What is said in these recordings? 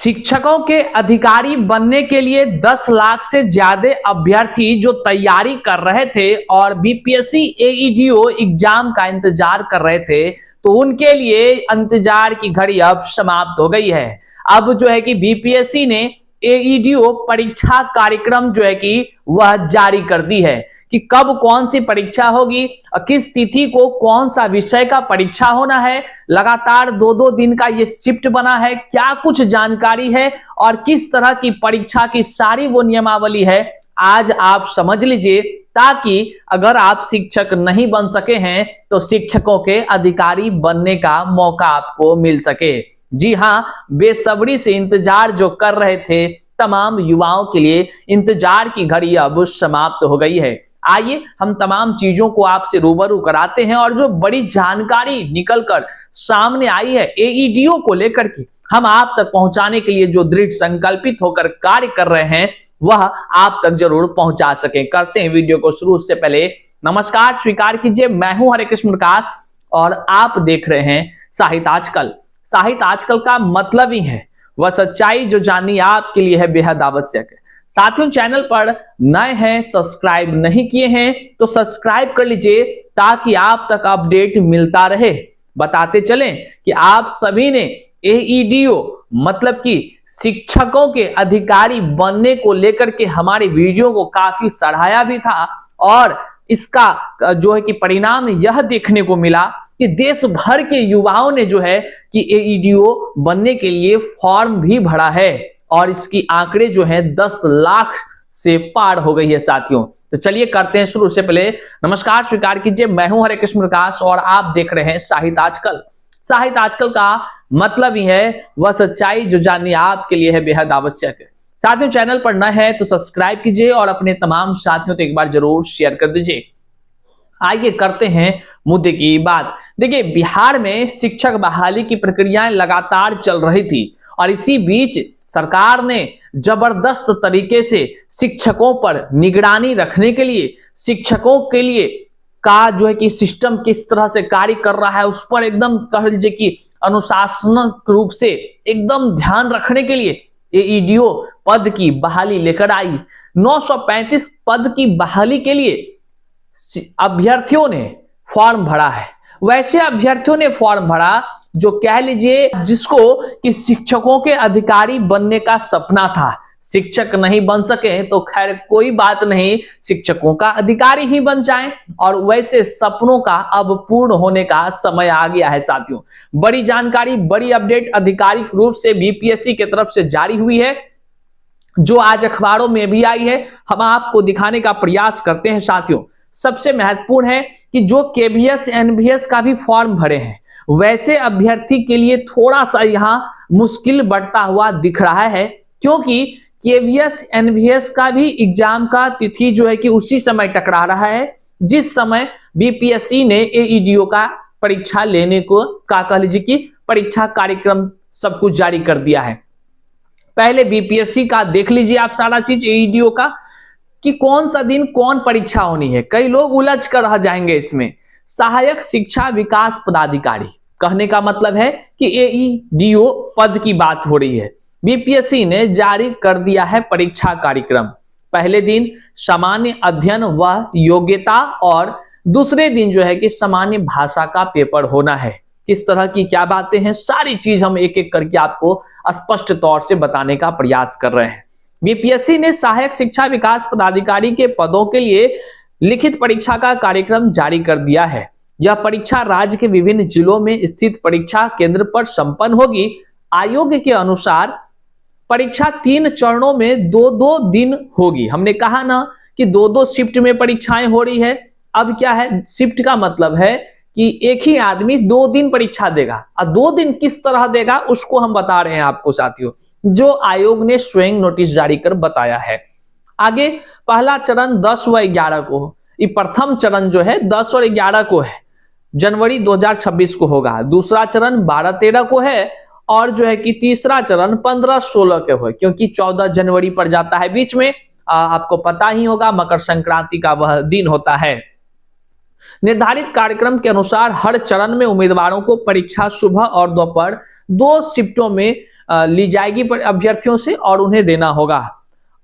शिक्षकों के अधिकारी बनने के लिए 10 लाख से ज्यादा अभ्यर्थी जो तैयारी कर रहे थे और बीपीएससी एईडीओ एग्जाम का इंतजार कर रहे थे, तो उनके लिए इंतजार की घड़ी अब समाप्त हो गई है। अब जो है कि बीपीएससी ने एईडीओ परीक्षा कार्यक्रम जो है कि वह जारी कर दी है कि कब कौन सी परीक्षा होगी, किस तिथि को कौन सा विषय का परीक्षा होना है। लगातार 2-2 दिन का ये शिफ्ट बना है, क्या कुछ जानकारी है और किस तरह की परीक्षा की सारी वो नियमावली है, आज आप समझ लीजिए, ताकि अगर आप शिक्षक नहीं बन सके हैं तो शिक्षकों के अधिकारी बनने का मौका आपको मिल सके। जी हां, बेसब्री से इंतजार जो कर रहे थे तमाम युवाओं के लिए इंतजार की घड़ी अब समाप्त हो गई है। आइए हम तमाम चीजों को आपसे रूबरू कराते हैं और जो बड़ी जानकारी निकलकर सामने आई है एईडीओ को लेकर के हम आप तक पहुंचाने के लिए जो दृढ़ संकल्पित होकर कार्य कर रहे हैं वह आप तक जरूर पहुंचा सके। करते हैं वीडियो को शुरू से पहले नमस्कार स्वीकार कीजिए, मैं हूं हरे कृष्ण प्रकाश और आप देख रहे हैं साहित्य आजकल। साहित्य आजकल का मतलब ही है वह सच्चाई जो जाननी आपके लिए है बेहद आवश्यक है। साथियों, चैनल पर नए हैं, सब्सक्राइब नहीं किए हैं तो सब्सक्राइब कर लीजिए ताकि आप तक अपडेट मिलता रहे। बताते चलें कि आप सभी ने एईडीओ मतलब कि शिक्षकों के अधिकारी बनने को लेकर के हमारे वीडियो को काफी सराहा भी था और इसका जो है कि परिणाम यह देखने को मिला कि देश भर के युवाओं ने जो है कि एईडीओ बनने के लिए फॉर्म भी भरा है और इसकी आंकड़े जो है 10 लाख से पार हो गई है साथियों। तो चलिए करते हैं शुरू। से पहले नमस्कार स्वीकार कीजिए, मैं हूं हरे कृष्ण प्रकाश और आप देख रहे हैं साहित्य आजकल। साहित्य आजकल का मतलब ही है वह सच्चाई जो जाननी आपके लिए है बेहद आवश्यक है। साथियों, चैनल पर नए हैं तो सब्सक्राइब कीजिए और अपने तमाम साथियों तक एक बार जरूर शेयर कर दीजिए। आइए करते हैं मुद्दे की बात। देखिए, बिहार में शिक्षक बहाली की प्रक्रियाएं लगातार चल रही थी और इसी बीच सरकार ने जबरदस्त तरीके से शिक्षकों पर निगरानी रखने के लिए, शिक्षकों के लिए का जो है कि सिस्टम किस तरह से कार्य कर रहा है उस पर एकदम कह लीजिए कि अनुशासनात्मक रूप से एकदम ध्यान रखने के लिए एईडीओ पद की बहाली लेकर आई। 935 पद की बहाली के लिए अभ्यर्थियों ने फॉर्म भरा है। वैसे अभ्यर्थियों ने फॉर्म भरा जो कह लीजिए जिसको कि शिक्षकों के अधिकारी बनने का सपना था। शिक्षक नहीं बन सके तो खैर कोई बात नहीं, शिक्षकों का अधिकारी ही बन जाएं और वैसे सपनों का अब पूर्ण होने का समय आ गया है साथियों। बड़ी जानकारी, बड़ी अपडेट आधिकारिक रूप से बीपीएससी की तरफ से जारी हुई है जो आज अखबारों में भी आई है, हम आपको दिखाने का प्रयास करते हैं साथियों। सबसे महत्वपूर्ण है कि जो केवीएस एनवीएस का भी फॉर्म भरे हैं वैसे अभ्यर्थी के लिए थोड़ा सा यहां मुश्किल बढ़ता हुआ दिख रहा है, क्योंकि केवीएस एनवीएस का भी एग्जाम का तिथि जो है कि उसी समय टकरा रहा है जिस समय बीपीएससी ने एईडीओ का परीक्षा लेने को का कह लीजिए कि परीक्षा कार्यक्रम सब कुछ जारी कर दिया है। पहले बीपीएससी का देख लीजिए आप सारा चीज एईडीओ का कि कौन सा दिन कौन परीक्षा होनी है। कई लोग उलझ कर रह जाएंगे इसमें। सहायक शिक्षा विकास पदाधिकारी कहने का मतलब है कि एईडीओ पद की बात हो रही है। बीपीएससी ने जारी कर दिया है परीक्षा कार्यक्रम। पहले दिन सामान्य अध्ययन व योग्यता और दूसरे दिन जो है कि सामान्य भाषा का पेपर होना है। किस तरह की क्या बातें हैं सारी चीज हम एक एक करके आपको स्पष्ट तौर से बताने का प्रयास कर रहे हैं। बीपीएससी ने सहायक शिक्षा विकास पदाधिकारी के पदों के लिए लिखित परीक्षा का कार्यक्रम जारी कर दिया है। यह परीक्षा राज्य के विभिन्न जिलों में स्थित परीक्षा केंद्र पर संपन्न होगी। आयोग के अनुसार परीक्षा 3 चरणों में 2-2 दिन होगी। हमने कहा ना कि 2-2 शिफ्ट में परीक्षाएं हो रही है। अब क्या है, शिफ्ट का मतलब है कि एक ही आदमी 2 दिन परीक्षा देगा और 2 दिन किस तरह देगा उसको हम बता रहे हैं आपको साथियों, जो आयोग ने स्वयं नोटिस जारी कर बताया है। आगे पहला चरण 10 व 11 को, ये प्रथम चरण जो है 10 और 11 को है, जनवरी 2026 को होगा। दूसरा चरण 12-13 को है और जो है कि तीसरा चरण 15-16 के हो, क्योंकि 14 जनवरी पर जाता है बीच में। आपको पता ही होगा मकर संक्रांति का वह दिन होता है। निर्धारित कार्यक्रम के अनुसार हर चरण में उम्मीदवारों को परीक्षा सुबह और दोपहर 2 शिफ्टों में ली जाएगी अभ्यर्थियों से और उन्हें देना होगा।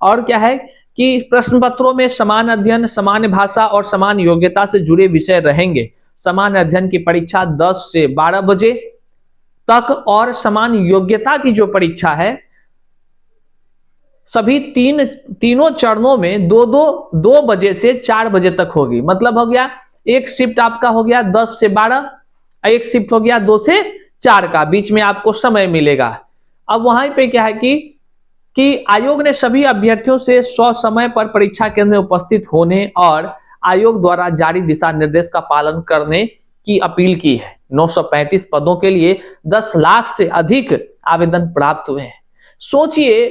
और क्या है कि प्रश्न पत्रों में समान अध्ययन, सामान्य भाषा और समान योग्यता से जुड़े विषय रहेंगे। समान अध्ययन की परीक्षा 10 से 12 बजे तक और समान योग्यता की जो परीक्षा है सभी तीनों चरणों में 2 बजे से 4 बजे तक होगी। मतलब हो गया एक शिफ्ट आपका हो गया 10 से 12, एक शिफ्ट हो गया 2 से 4 का, बीच में आपको समय मिलेगा। अब वहां पे क्या है कि आयोग ने सभी अभ्यर्थियों से समय पर परीक्षा केंद्र में उपस्थित होने और आयोग द्वारा जारी दिशा निर्देश का पालन करने की अपील की है। 935 पदों के लिए 10 लाख से अधिक आवेदन प्राप्त हुए हैं। सोचिए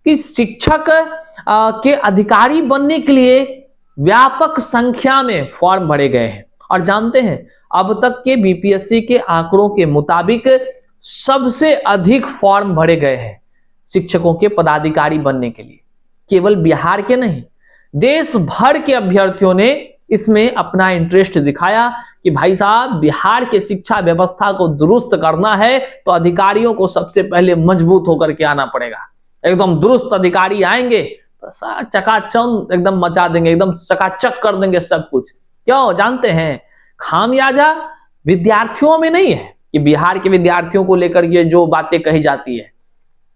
कि शिक्षक के अधिकारी बनने के लिए व्यापक संख्या में फॉर्म भरे गए हैं। और जानते हैं अब तक के बीपीएससी के आंकड़ों के मुताबिक सबसे अधिक फॉर्म भरे गए हैं शिक्षकों के पदाधिकारी बनने के लिए। केवल बिहार के नहीं, देश भर के अभ्यर्थियों ने इसमें अपना इंटरेस्ट दिखाया कि भाई साहब बिहार के शिक्षा व्यवस्था को दुरुस्त करना है तो अधिकारियों को सबसे पहले मजबूत होकर के आना पड़ेगा। एकदम दुरुस्त अधिकारी आएंगे तो चकाचौंध एकदम मचा देंगे, एकदम चकाचक कर देंगे सब कुछ। क्यों जानते हैं? खामियाजा विद्यार्थियों में नहीं है कि बिहार के विद्यार्थियों को लेकर ये जो बातें कही जाती है,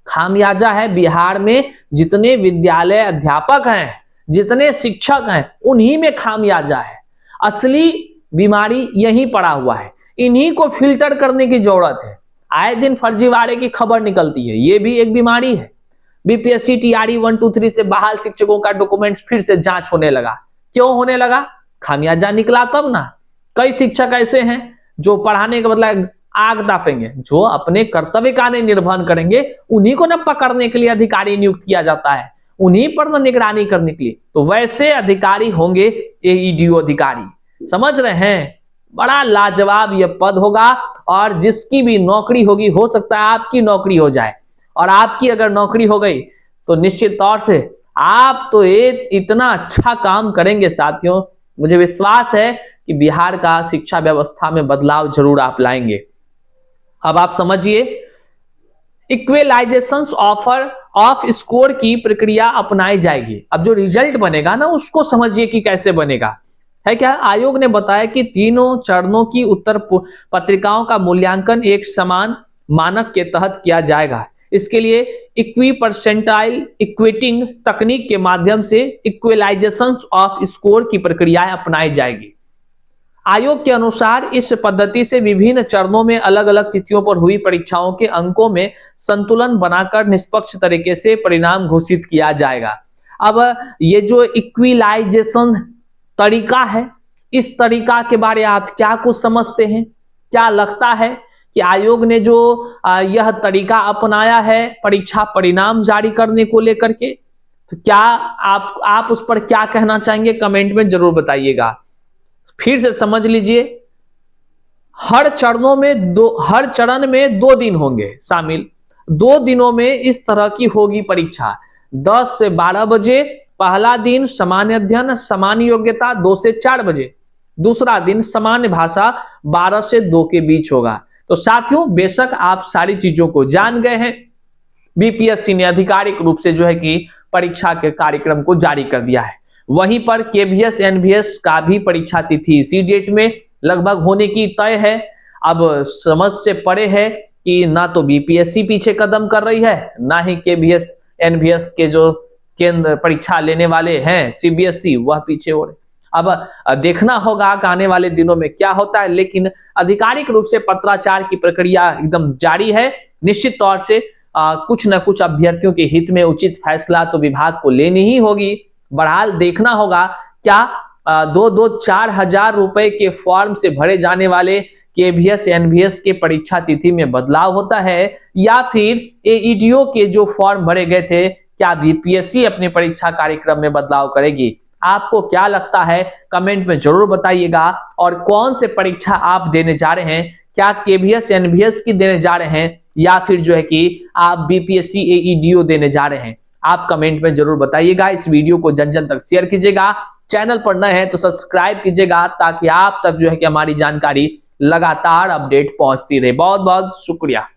खामियाजा है बिहार में जितने विद्यालय अध्यापक हैं, जितने शिक्षक हैं, उन्हीं में खामियाजा है। असली बीमारी यहीं पड़ा हुआ है, इन्हीं को फिल्टर करने की जरूरत है। आए दिन फर्जीवाड़े की खबर निकलती है, ये भी एक बीमारी है। बीपीएससी टीआरई 1, 2, 3 से बहाल शिक्षकों का डॉक्यूमेंट्स फिर से जांच होने लगा। क्यों होने लगा? खामियाजा निकला तब ना। कई शिक्षक ऐसे हैं जो पढ़ाने के बदला आग तापेंगे, जो अपने कर्तव्य का निर्वहन करेंगे उन्हीं को न पकड़ने के लिए अधिकारी नियुक्त किया जाता है, उन्हीं पर न निगरानी करने के लिए। तो वैसे अधिकारी होंगे एईडीओ अधिकारी। समझ रहे हैं? बड़ा लाजवाब यह पद होगा और जिसकी भी नौकरी होगी, हो सकता है आपकी नौकरी हो जाए। और आपकी अगर नौकरी हो गई तो निश्चित तौर से आप तो इतना अच्छा काम करेंगे साथियों, मुझे विश्वास है कि बिहार का शिक्षा व्यवस्था में बदलाव जरूर आप लाएंगे। अब आप समझिए, इक्वलाइजेशन ऑफ स्कोर की प्रक्रिया अपनाई जाएगी। अब जो रिजल्ट बनेगा ना, उसको समझिए कि कैसे बनेगा। है क्या? आयोग ने बताया कि तीनों चरणों की उत्तर पत्रिकाओं का मूल्यांकन एक समान मानक के तहत किया जाएगा। इसके लिए इक्वी परसेंटाइल इक्वेटिंग तकनीक के माध्यम से इक्वलाइजेशन ऑफ स्कोर की प्रक्रियाएं अपनाई जाएगी। आयोग के अनुसार इस पद्धति से विभिन्न चरणों में अलग अलग तिथियों पर हुई परीक्षाओं के अंकों में संतुलन बनाकर निष्पक्ष तरीके से परिणाम घोषित किया जाएगा। अब ये जो इक्विलाइजेशन तरीका है, इस तरीका के बारे में आप क्या कुछ समझते हैं? क्या लगता है कि आयोग ने जो यह तरीका अपनाया है परीक्षा परिणाम जारी करने को लेकर के, तो क्या आप उस पर क्या कहना चाहेंगे? कमेंट में जरूर बताइएगा। फिर से समझ लीजिए, हर चरण में 2 दिन होंगे शामिल। 2 दिनों में इस तरह की होगी परीक्षा। 10 से 12 बजे पहला दिन सामान्य अध्ययन सामान्य योग्यता 2 से 4 बजे, दूसरा दिन सामान्य भाषा 12 से 2 के बीच होगा। तो साथियों, बेशक आप सारी चीजों को जान गए हैं। बीपीएससी ने आधिकारिक रूप से जो है कि परीक्षा के कार्यक्रम को जारी कर दिया है। वहीं पर केवीएस एनवीएस का भी परीक्षा तिथि इसी डेट में लगभग होने की तय है। अब समझ से परे है कि ना तो बीपीएससी पीछे कदम कर रही है, ना ही केवीएस एनवीएस के जो केंद्र परीक्षा लेने वाले हैं सीबीएसई, वह पीछे हो रहे। अब देखना होगा कि आने वाले दिनों में क्या होता है, लेकिन आधिकारिक रूप से पत्राचार की प्रक्रिया एकदम जारी है। निश्चित तौर से कुछ न कुछ अभ्यर्थियों के हित में उचित फैसला तो विभाग को लेनी ही होगी। बहरहाल देखना होगा क्या 4 हजार रुपए के फॉर्म से भरे जाने वाले केवीएस एनवीएस के परीक्षा तिथि में बदलाव होता है, या फिर एईडीओ के जो फॉर्म भरे गए थे क्या बीपीएससी अपने परीक्षा कार्यक्रम में बदलाव करेगी? आपको क्या लगता है? कमेंट में जरूर बताइएगा। और कौन से परीक्षा आप देने जा रहे हैं? क्या केवीएस एनवीएस की देने जा रहे हैं या फिर जो है कि आप बीपीएससी एईडीओ देने जा रहे हैं? आप कमेंट में जरूर बताइएगा। इस वीडियो को जन जन तक शेयर कीजिएगा। चैनल पर नए हैं तो सब्सक्राइब कीजिएगा ताकि आप तक जो है कि हमारी जानकारी लगातार अपडेट पहुंचती रहे। बहुत बहुत शुक्रिया।